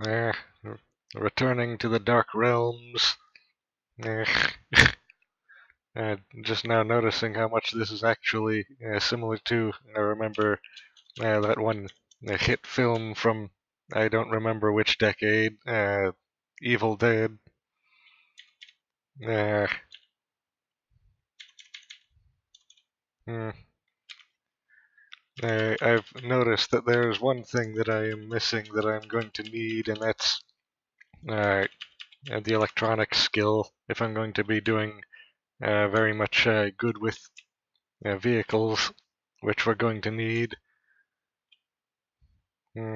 Eh, returning to the Dark Realms. Eh, just now noticing how much this is actually similar to, I remember that one hit film from, I don't remember which decade, Evil Dead. Uh, hmm. I've noticed that there's one thing that I am missing that I'm going to need, and that's uh, the electronics skill if I'm going to be doing very much good with vehicles, which we're going to need. Hmm.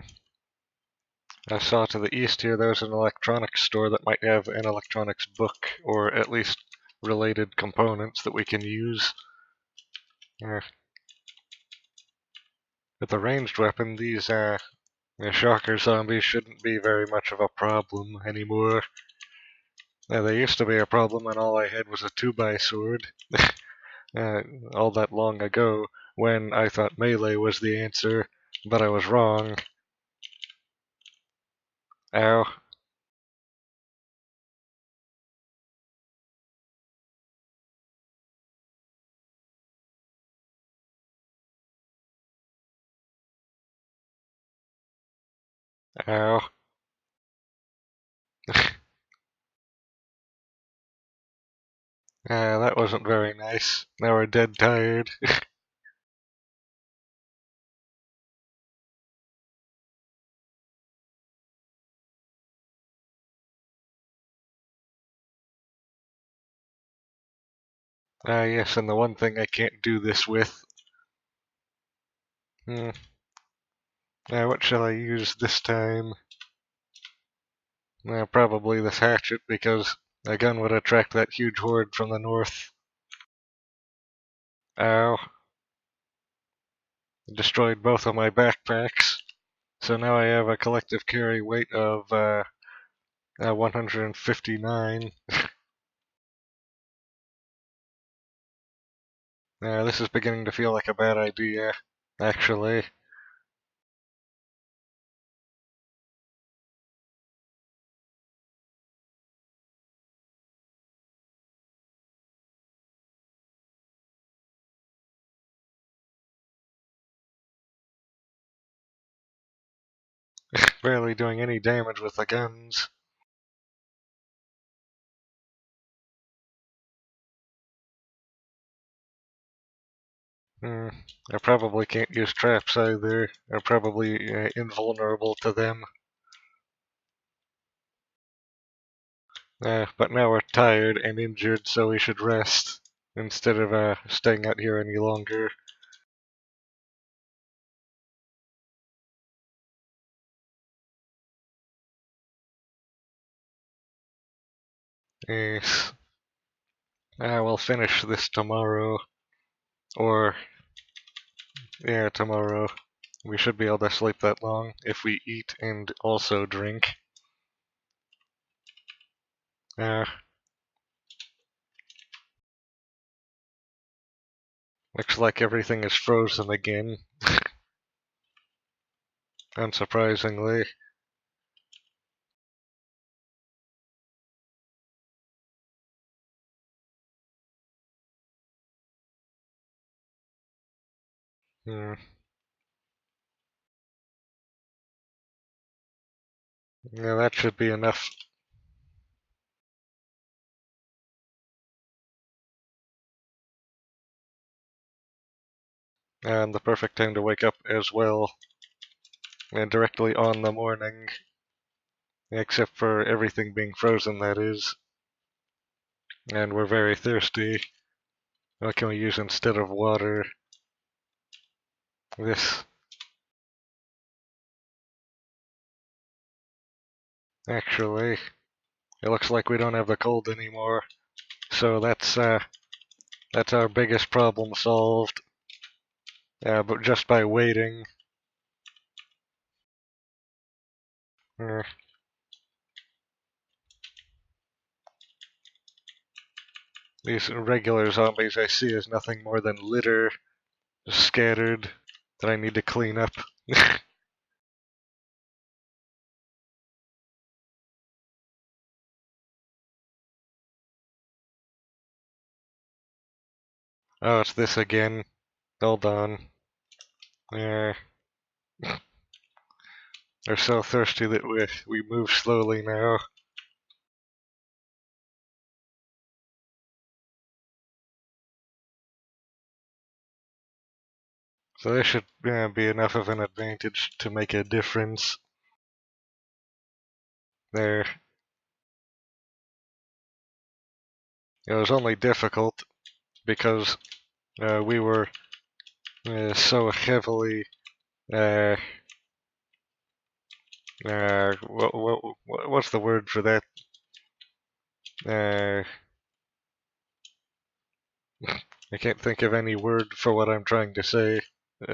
I saw to the east here there's an electronics store that might have an electronics book, or at least related components that we can use. Uh, with a ranged weapon, these shocker zombies shouldn't be very much of a problem anymore. They used to be a problem when all I had was a 2x sword, all that long ago, when I thought melee was the answer, but I was wrong. Ow. Ow. That wasn't very nice. Now we're dead tired. Yes, and the one thing I can't do this with. Hmm. What shall I use this time? Probably this hatchet, because a gun would attract that huge horde from the north. Ow. Destroyed both of my backpacks. So now I have a collective carry weight of 159. This is beginning to feel like a bad idea, actually. Barely doing any damage with the guns. Hmm. I probably can't use traps either. I'm probably invulnerable to them. But now we're tired and injured, so we should rest instead of staying out here any longer. Yes. We'll finish this tomorrow. Or, yeah, tomorrow. We should be able to sleep that long if we eat and also drink. Uh, Looks like everything is frozen again, unsurprisingly. Hmm. Yeah, that should be enough. And the perfect time to wake up as well. And directly on the morning. Except for everything being frozen, that is. And we're very thirsty. What can we use instead of water? This. Actually, it looks like we don't have the cold anymore. So that's our biggest problem solved. But just by waiting. Uh, these regular zombies I see as nothing more than litter scattered that I need to clean up. Oh, it's this again. Hold on. Yeah. They're so thirsty that we move slowly now. So this should be enough of an advantage to make a difference. There. It was only difficult because we were so heavily uh, what's the word for that? Uh, I can't think of any word for what I'm trying to say,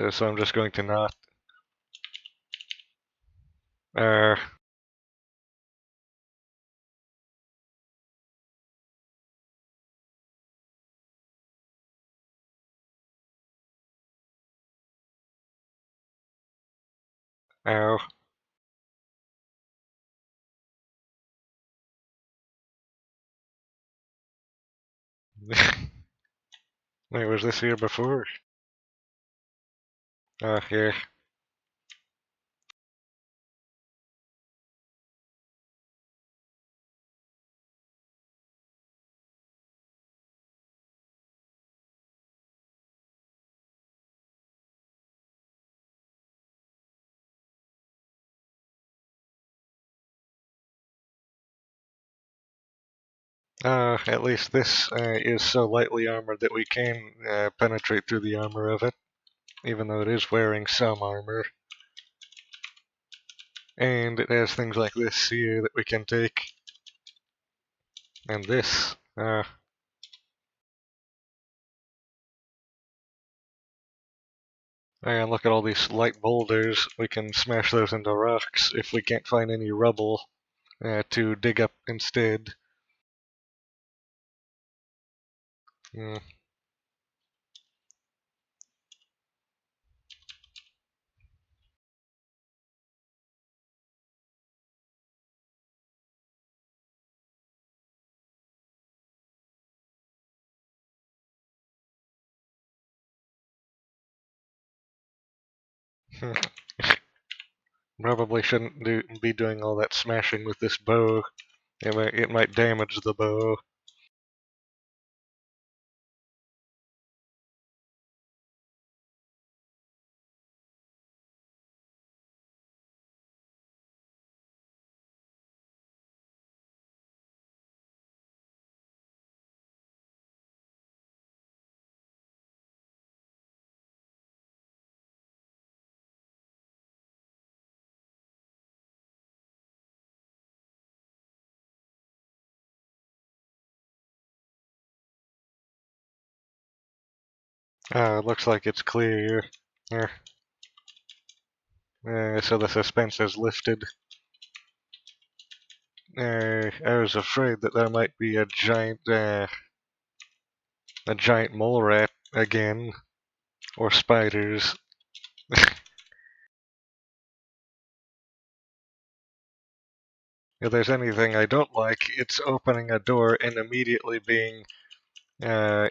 so I'm just going to not. Uh, ow. Wait, was this here before? Yeah. At least this is so lightly armored that we can penetrate through the armor of it, even though it is wearing some armor. And it has things like this here that we can take. And this. And look at all these light boulders. We can smash those into rocks if we can't find any rubble to dig up instead. Mm. Probably shouldn't be doing all that smashing with this bow. It might damage the bow. Looks like it's clear. Yeah. So the suspense is lifted. I was afraid that there might be a giant mole rat again, or spiders. If there's anything I don't like, it's opening a door and immediately being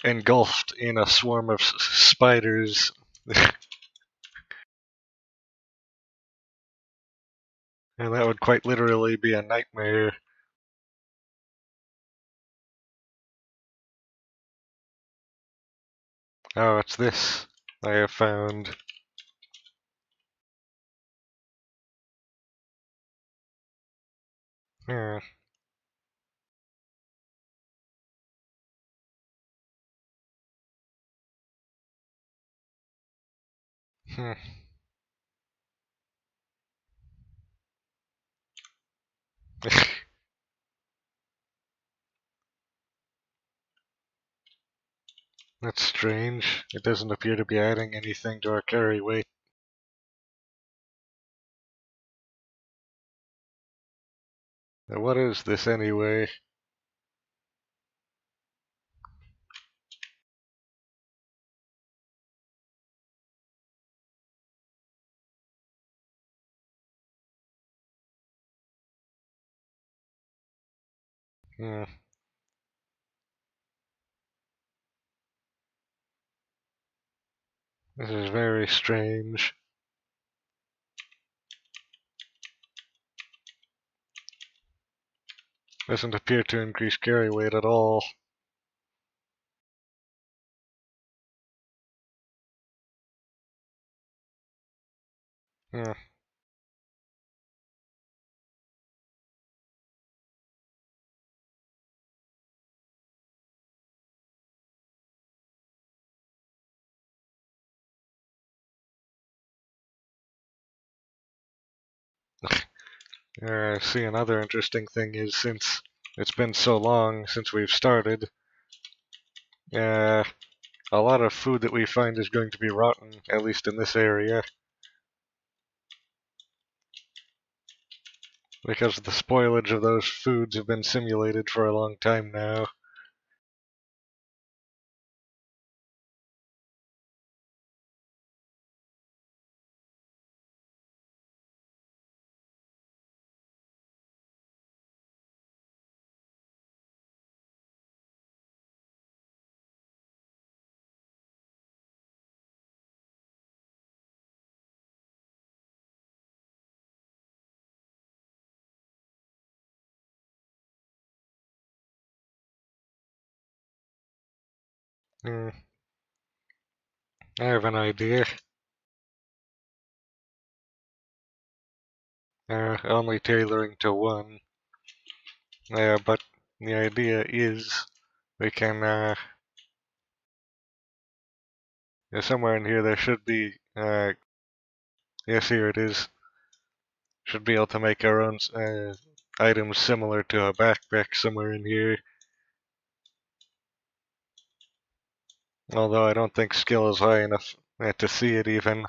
engulfed in a swarm of spiders. And that would quite literally be a nightmare. Oh, it's this I have found. Yeah. Hmm. That's strange. It doesn't appear to be adding anything to our carry weight. Now, what is this anyway? Hmm. This is very strange. Doesn't appear to increase carry weight at all. Hmm. See, another interesting thing is since it's been so long since we've started, a lot of food that we find is going to be rotten, at least in this area, because the spoilage of those foods have been simulated for a long time now. Hmm. I have an idea. Only tailoring to one. But the idea is we can, somewhere in here there should be, yes, here it is. Should be able to make our own items similar to a backpack somewhere in here. Although I don't think skill is high enough to see it even.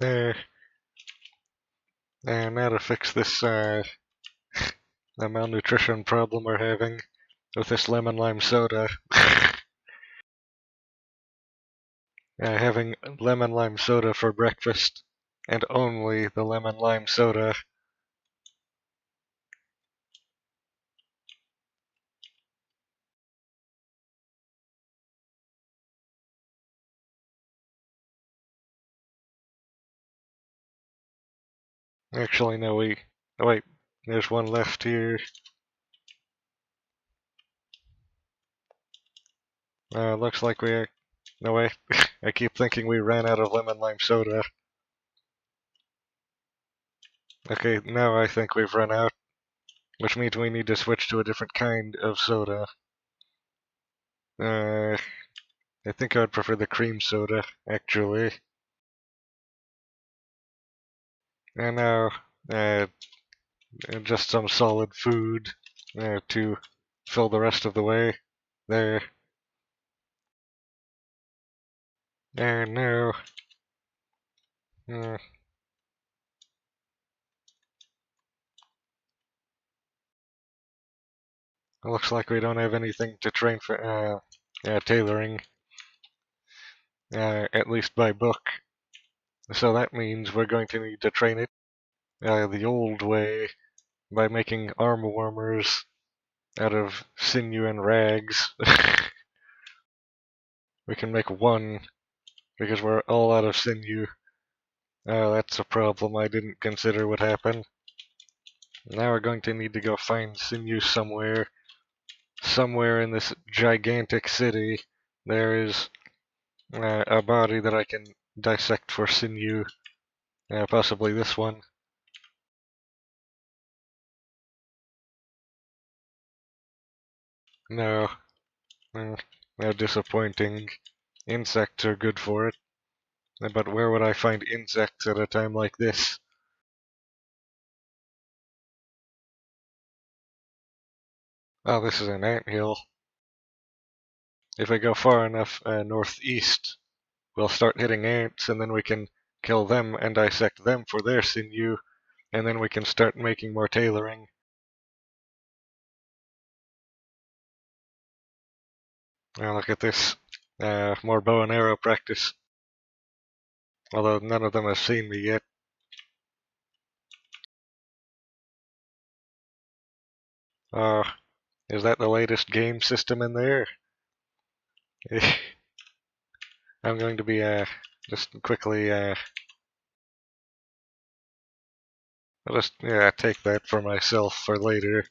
There. And now to fix this the malnutrition problem we're having with this lemon lime soda. Having lemon lime soda for breakfast, and only the lemon lime soda. Actually, no, oh, wait, there's one left here. Looks like no way. I keep thinking we ran out of lemon lime soda. Okay, now I think we've run out, which means we need to switch to a different kind of soda. I think I would prefer the cream soda, actually. And now, just some solid food to fill the rest of the way. There. There, no. It looks like we don't have anything to train for tailoring, at least by book. So that means we're going to need to train it the old way by making arm warmers out of sinew and rags. We can make one because we're all out of sinew. That's a problem I didn't consider would happen. Now we're going to need to go find sinew somewhere. Somewhere in this gigantic city, there is a body that I can dissect for sinew. Possibly this one. No. No, disappointing. Insects are good for it. But where would I find insects at a time like this? Oh, this is an anthill. If we go far enough northeast, we'll start hitting ants, and then we can kill them and dissect them for their sinew, and then we can start making more tailoring. Now look at this. More bow and arrow practice. Although none of them have seen me yet. Oh, is that the latest game system in there? I'm going to be just quickly I'll just take that for myself for later.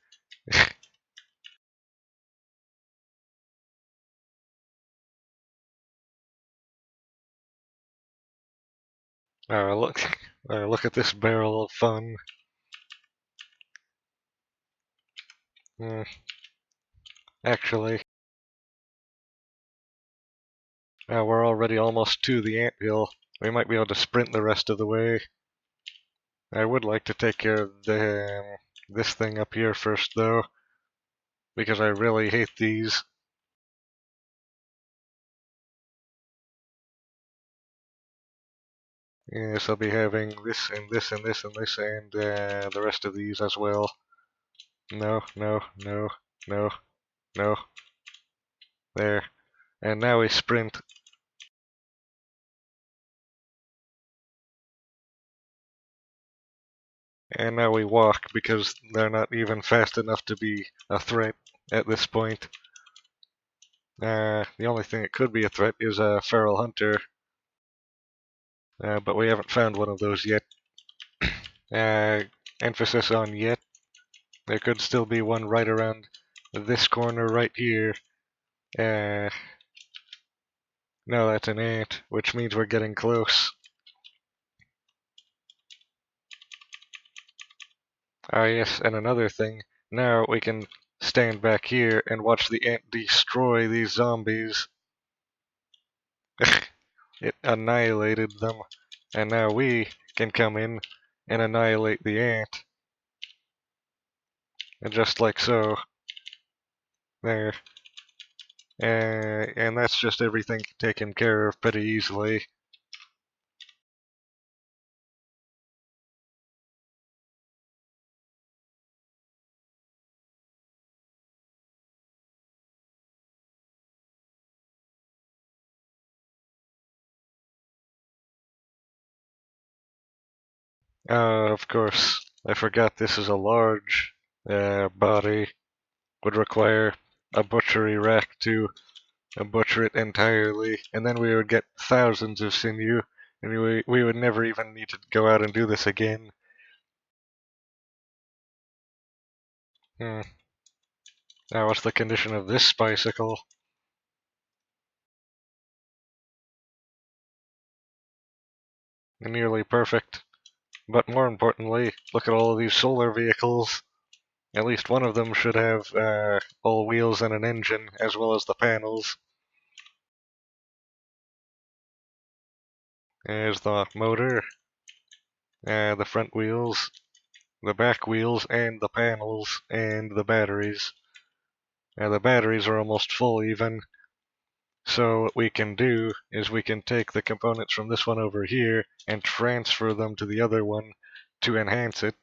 Look, look at this barrel of fun. Hmm, actually, we're already almost to the anthill. We might be able to sprint the rest of the way. I would like to take care of this thing up here first, though, because I really hate these. Yes, I'll be having this and this and this and this and the rest of these as well. No, no, no, no, no. There. And now we sprint. And now we walk because they're not even fast enough to be a threat at this point. The only thing that could be a threat is a feral hunter, but we haven't found one of those yet. Uh, Emphasis on yet. There could still be one right around this corner right here. No, that's an ant, which means we're getting close. Ah, yes, and another thing. Now we can stand back here and watch the ant destroy these zombies. It annihilated them, and now we can come in and annihilate the ant. And just like so. There. And that's just everything taken care of pretty easily. Of course, I forgot this is a large body. Would require a butchery rack to butcher it entirely, and then we would get thousands of sinew, and we would never even need to go out and do this again. Hmm. Now, what's the condition of this bicycle? Nearly perfect. But more importantly, look at all of these solar vehicles. At least one of them should have all wheels and an engine, as well as the panels. There's the motor, the front wheels, the back wheels, and the panels, and the batteries. The batteries are almost full even. So what we can do is we can take the components from this one over here and transfer them to the other one to enhance it.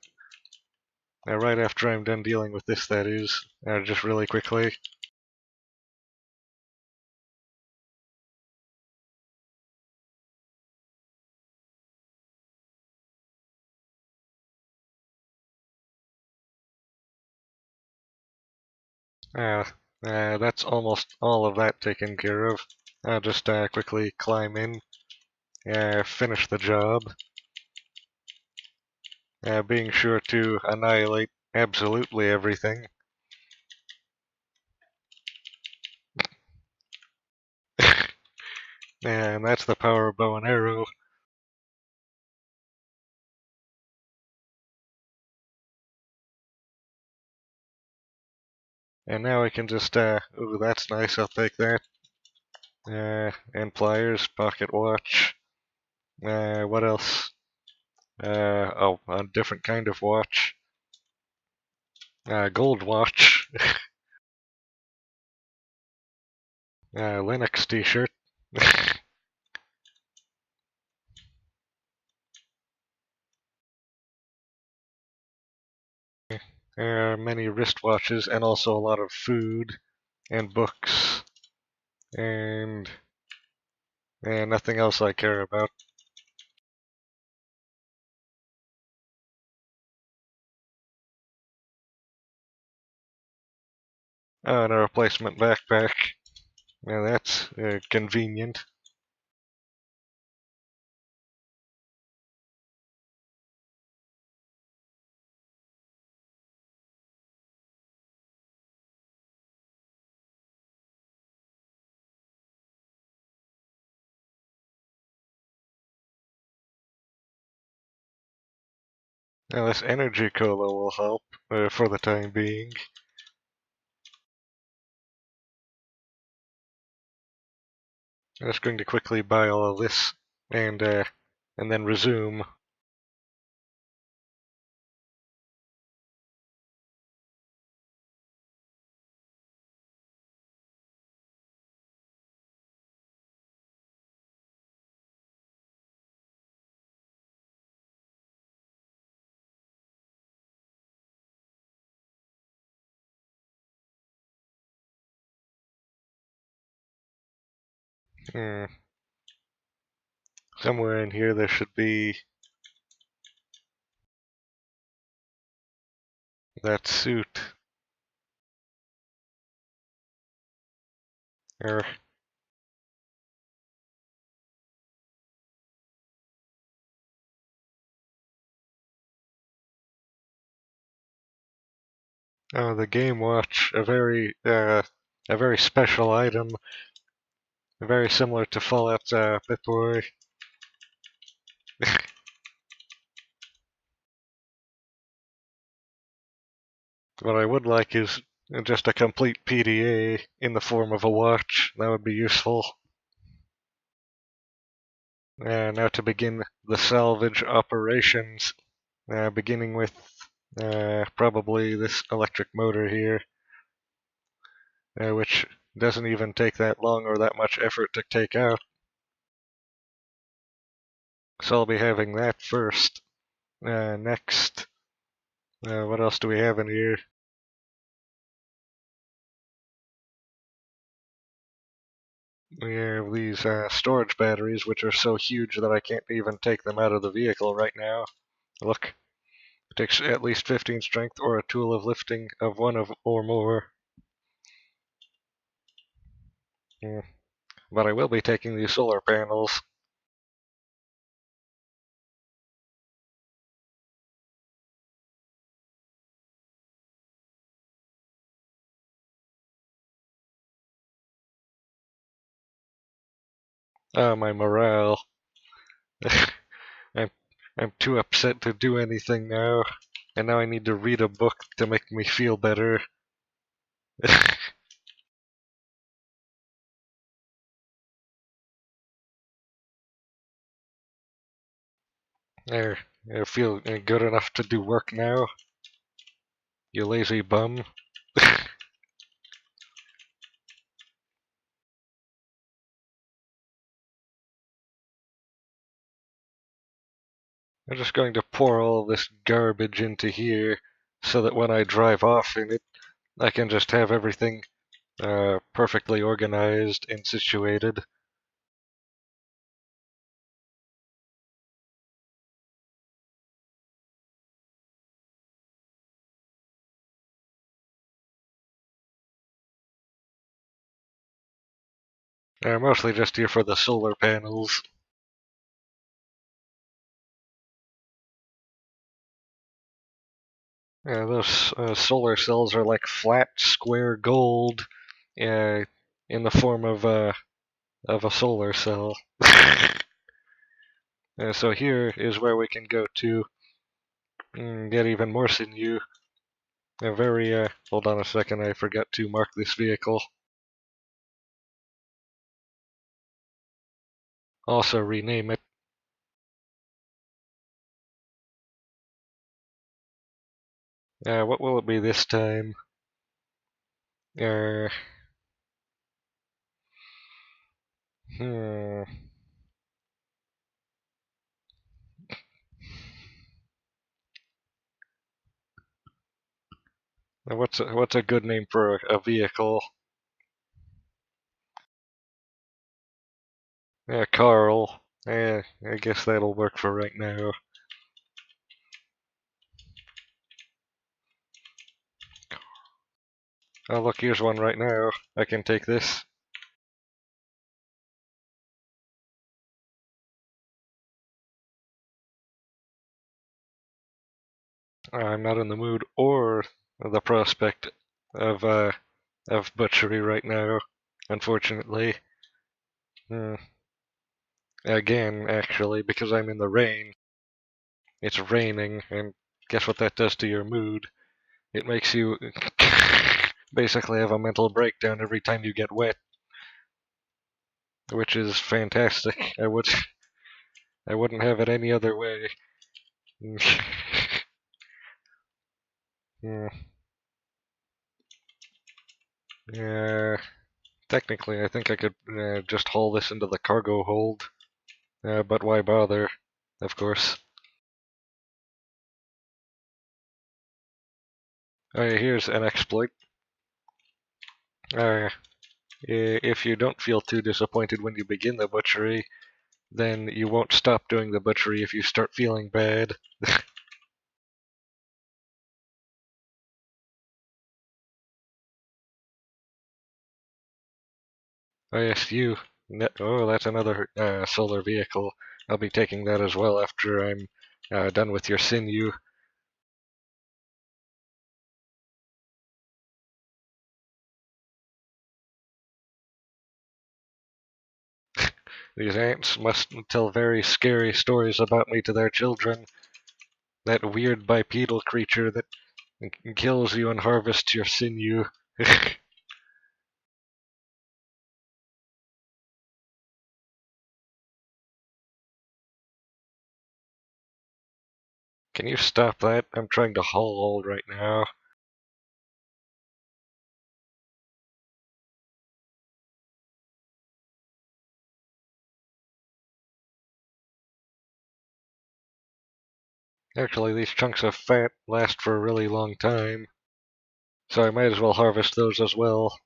Now, right after I'm done dealing with this, that is, just really quickly. Uh, that's almost all of that taken care of. I'll just quickly climb in, finish the job, being sure to annihilate absolutely everything. And that's the power of bow and arrow. And now I can just, ooh, that's nice, I'll take that. And pliers, pocket watch. What else? Oh, a different kind of watch. Gold watch. Linux t-shirt. Many wristwatches and also a lot of food and books and nothing else I care about. And a replacement backpack. Yeah, that's convenient. Now this energy cola will help for the time being. I'm just going to quickly buy all of this and then resume. Hmm. Somewhere in here there should be that suit. Or oh, the game watch, a very special item, very similar to Fallout Bitboy. What I would like is just a complete PDA in the form of a watch. That would be useful. Now to begin the salvage operations, beginning with probably this electric motor here, which doesn't even take that long or that much effort to take out. So I'll be having that first. Next, what else do we have in here? We have these storage batteries, which are so huge that I can't even take them out of the vehicle right now. Look, it takes at least 15 strength or a tool of lifting of one of or more. But I will be taking these solar panels. My morale. I'm, I'm too upset to do anything now. And now I need to read a book to make me feel better. There, I feel good enough to do work now. You lazy bum. I'm just going to pour all this garbage into here so that when I drive off in it, I can just have everything perfectly organized and situated. Mostly just here for the solar panels. Those solar cells are like flat, square gold uh, in the form of a solar cell. So here is where we can go to get even more sinew. Hold on a second, I forgot to mark this vehicle. Also rename it. What will it be this time? Uh, Hmm. What's a good name for a vehicle? Yeah, Carl. Yeah, I guess that'll work for right now. Oh, look, here's one right now. I can take this. I'm not in the mood or the prospect of butchery right now, unfortunately. Hmm. Again, actually, because I'm in the rain. It's raining, and guess what that does to your mood? It makes you basically have a mental breakdown every time you get wet, which is fantastic. I wouldn't have it any other way. Hmm. Yeah, technically, I think I could just haul this into the cargo hold, but why bother? Of course. Here's an exploit. Uh, if you don't feel too disappointed when you begin the butchery, then you won't stop doing the butchery if you start feeling bad. Oh yes, you. Oh, that's another solar vehicle. I'll be taking that as well after I'm done with your sinew. These ants must tell very scary stories about me to their children. That weird bipedal creature that kills you and harvests your sinew. Can you stop that? I'm trying to haul right now. Actually, these chunks of fat last for a really long time, so I might as well harvest those as well.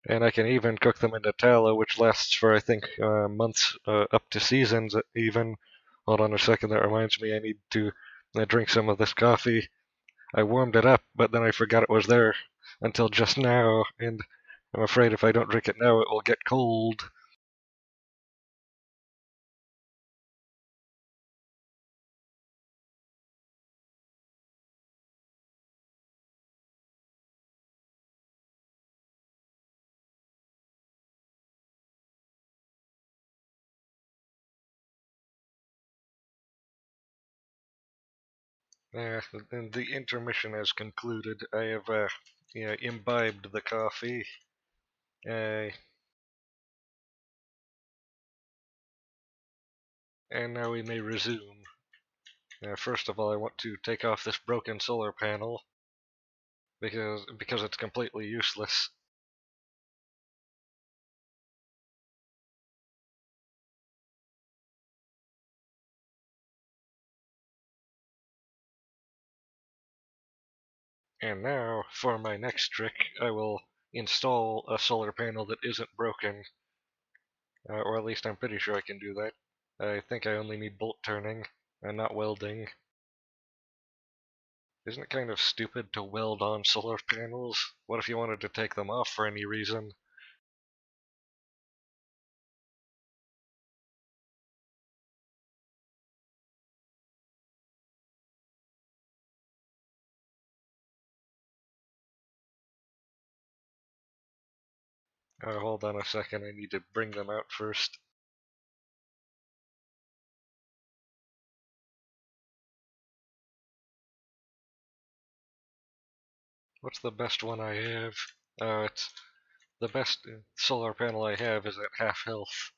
And I can even cook them into tallow, which lasts for, I think, months, up to seasons even. Hold on a second, that reminds me I need to drink some of this coffee. I warmed it up, but then I forgot it was there until just now, and I'm afraid if I don't drink it now, it will get cold. And the intermission has concluded. I have imbibed the coffee. Uh, and now we may resume. First of all, I want to take off this broken solar panel because it's completely useless. And now, for my next trick, I will install a solar panel that isn't broken, or at least I'm pretty sure I can do that. I think I only need bolt turning and not welding. Isn't it kind of stupid to weld on solar panels? What if you wanted to take them off for any reason? Hold on a second, I need to bring them out first. What's the best one I have? It's the best solar panel I have is at half health,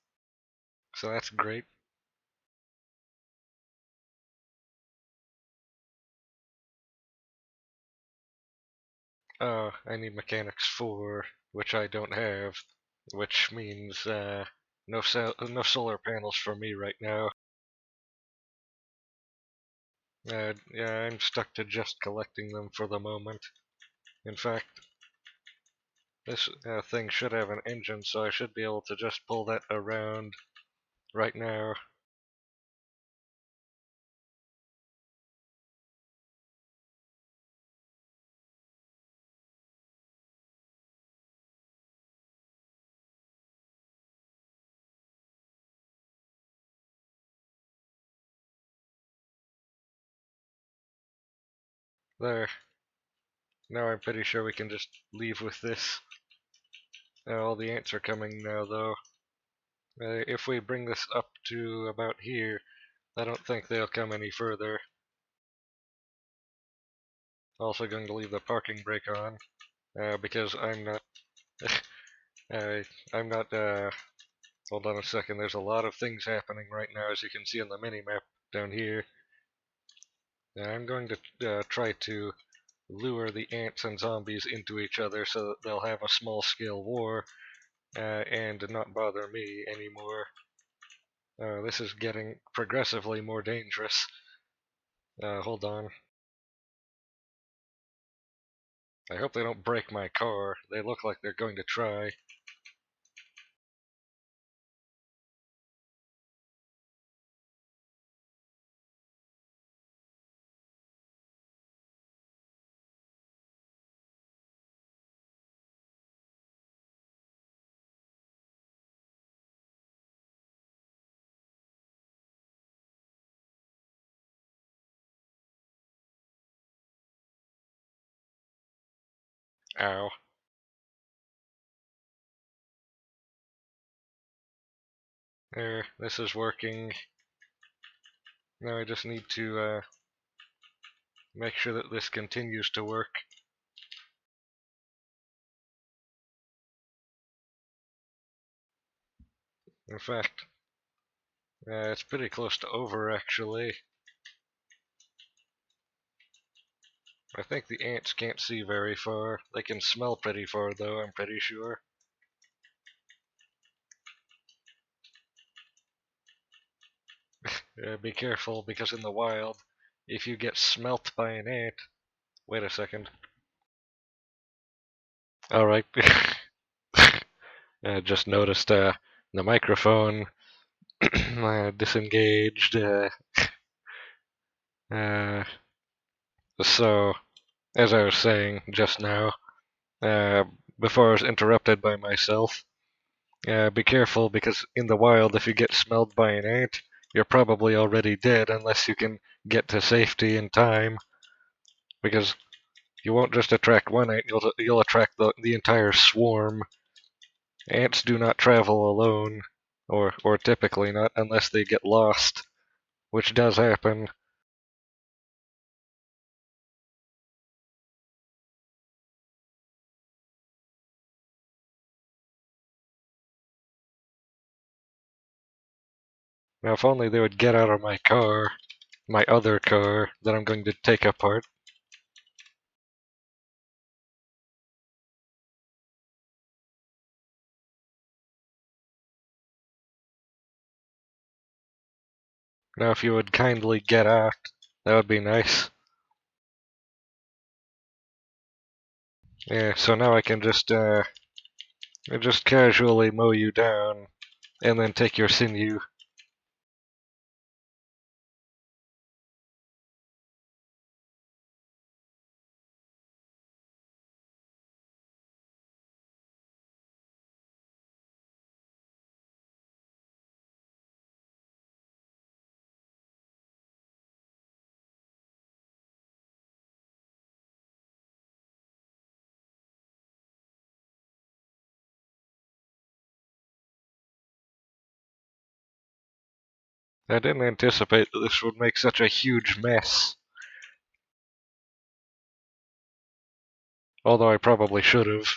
so that's great. I need mechanics 4. which I don't have, which means no solar panels for me right now. Yeah, I'm stuck to just collecting them for the moment. In fact, this thing should have an engine, so I should be able to just pull that around right now. There. Now I'm pretty sure we can just leave with this. All the ants are coming now, though. If we bring this up to about here, I don't think they'll come any further. Also going to leave the parking brake on, because I'm not... I'm not, hold on a second, there's a lot of things happening right now, as you can see on the mini-map down here. I'm going to try to lure the ants and zombies into each other so that they'll have a small-scale war, and not bother me anymore. This is getting progressively more dangerous. Hold on. I hope they don't break my car. They look like they're going to try. Ow. There, this is working. Now I just need to make sure that this continues to work. In fact, it's pretty close to over, actually. I think the ants can't see very far. They can smell pretty far, though, I'm pretty sure. Be careful, because in the wild, if you get smelt by an ant... Wait a second. Alright. Just noticed the microphone disengaged. Uh, so, as I was saying just now, uh, before I was interrupted by myself, be careful, because in the wild, if you get smelled by an ant, you're probably already dead unless you can get to safety in time. Because you won't just attract one ant, you'll attract the entire swarm. Ants do not travel alone, or typically not, unless they get lost, which does happen. Now, if only they would get out of my car, my other car that I'm going to take apart. Now, if you would kindly get out, that would be nice. Yeah, so now I can just casually mow you down, and then take your sinew. I didn't anticipate that this would make such a huge mess. Although I probably should have.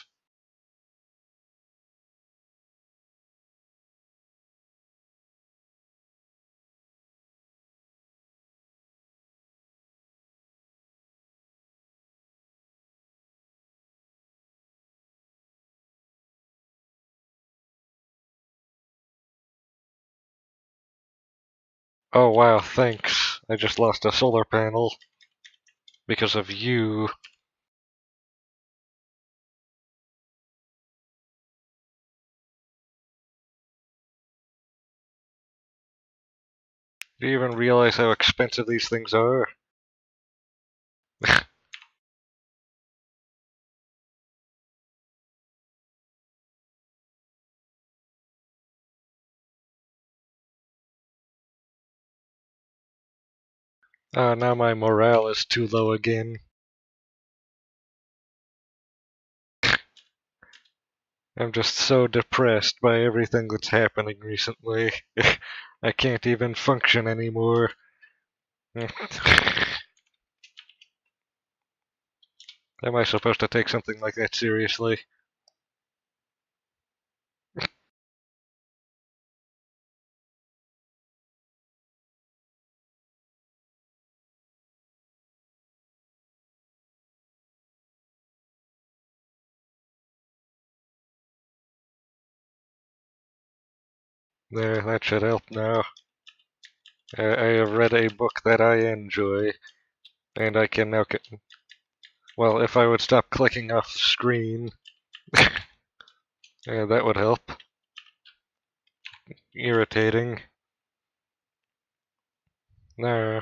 Oh wow, thanks. I just lost a solar panel because of you. Do you even realize how expensive these things are? Now my morale is too low again. I'm just so depressed by everything that's happening recently. I can't even function anymore. Am I supposed to take something like that seriously? There, that should help now. I have read a book that I enjoy, and I can now. Well, if I would stop clicking off screen, that would help. Irritating. No.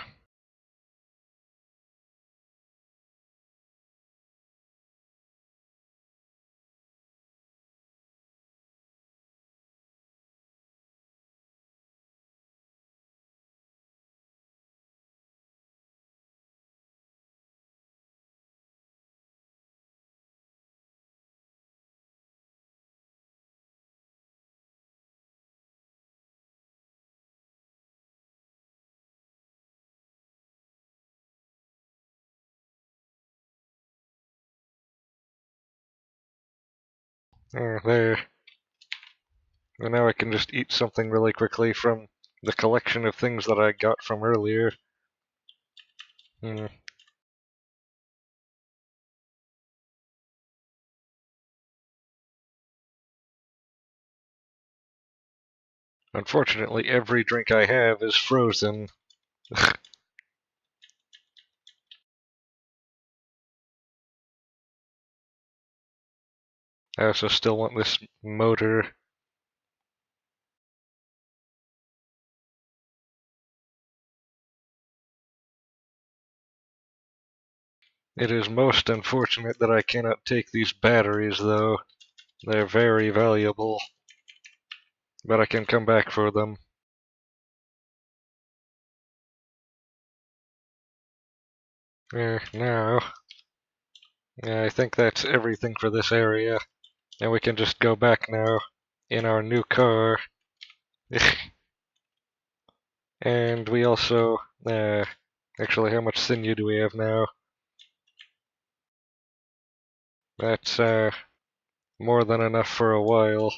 There. And now I can just eat something really quickly from the collection of things that I got from earlier. Hmm. Unfortunately, every drink I have is frozen. I also still want this motor. It is most unfortunate that I cannot take these batteries, though. They're very valuable, but I can come back for them. Now, I think that's everything for this area, and we can just go back now in our new car. And we also, actually, how much sinew do we have now? That's more than enough for a while.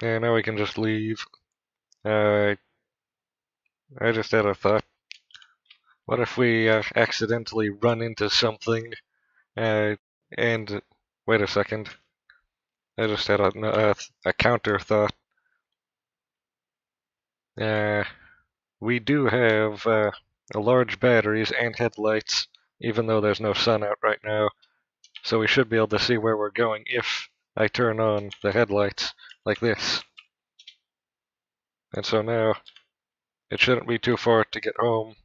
Yeah, now we can just leave. Uh, I just had a thought. What if we accidentally run into something? And wait a second. I just had a counter thought. Uh, we do have large batteries and headlights, even though there's no sun out right now. So we should be able to see where we're going if I turn on the headlights like this. And so now it shouldn't be too far to get home.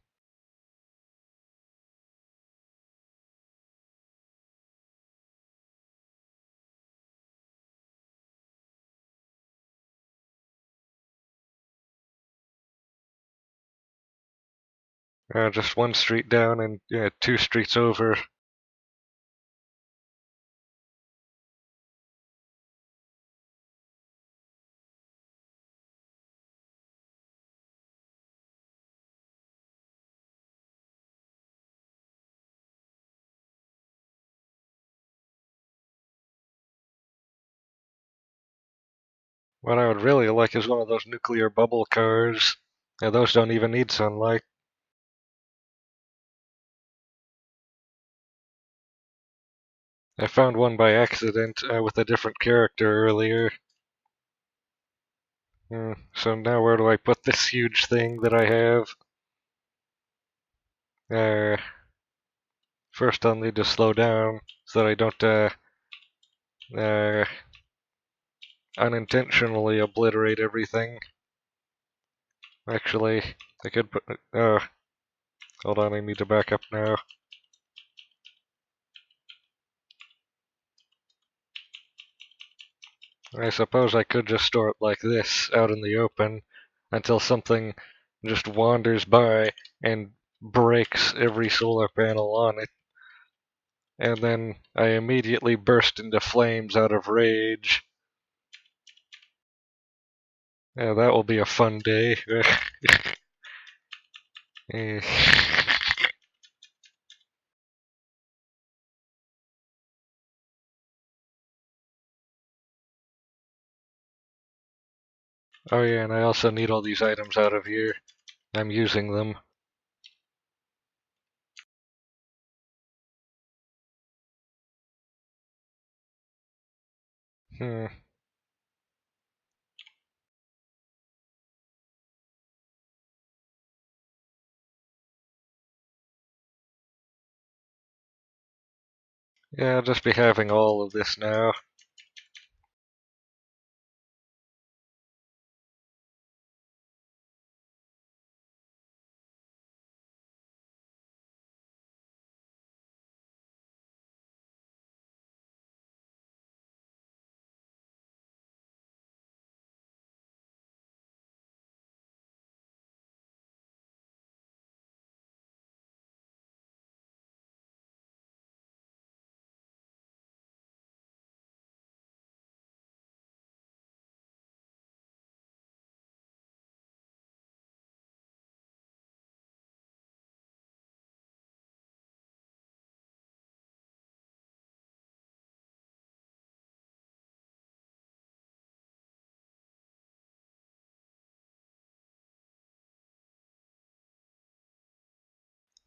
Just one street down and 2 streets over. What I would really like is one of those nuclear bubble cars. Those don't even need sunlight. I found one by accident with a different character earlier. So now where do I put this huge thing that I have? First I'll need to slow down so that I don't unintentionally obliterate everything. Actually, I could put. Hold on, I need to back up now. I suppose I could just store it like this, out in the open, until something just wanders by and breaks every solar panel on it. And then I immediately burst into flames out of rage. Yeah, that will be a fun day. Oh yeah, and I also need all these items out of here. I'm using them. Hmm. Yeah, I'll just be having all of this now.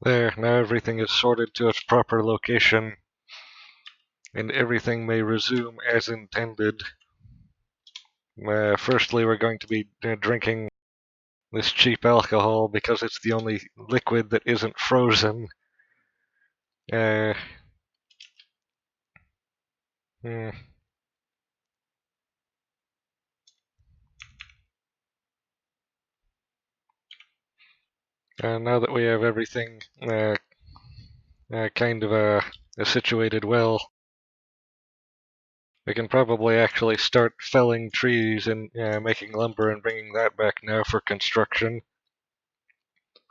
There, now everything is sorted to its proper location, and everything may resume as intended. Firstly, we're going to be drinking this cheap alcohol because it's the only liquid that isn't frozen. Uh, hmm. Now that we have everything kind of situated well, we can probably actually start felling trees and making lumber and bringing that back now for construction.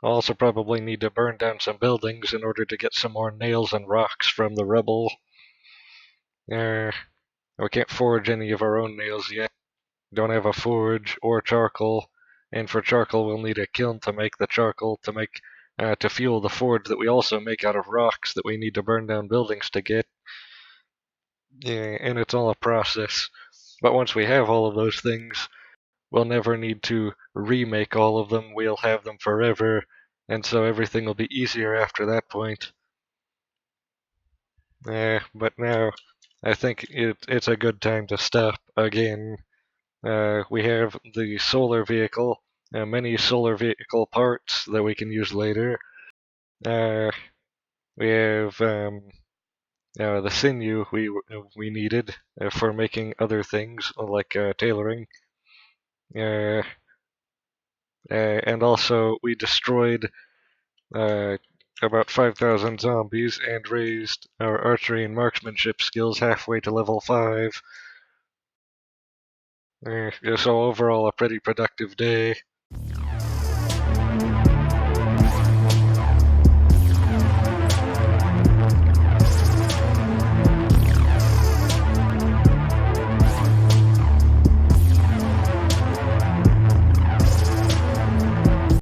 I'll also probably need to burn down some buildings in order to get some more nails and rocks from the rubble. We can't forge any of our own nails yet. Don't have a forge or charcoal, and for charcoal we'll need a kiln to make the charcoal to fuel the forge that we also make out of rocks that we need to burn down buildings to get. Yeah, and it's all a process. But once we have all of those things, we'll never need to remake all of them. We'll have them forever, and so everything will be easier after that point. But now I think it's a good time to stop again. We have the solar vehicle, many solar vehicle parts that we can use later. Uh, we have the sinew we needed for making other things like tailoring. Uh, and also we destroyed uh, about 5,000 zombies and raised our archery and marksmanship skills halfway to level 5. So overall, a pretty productive day.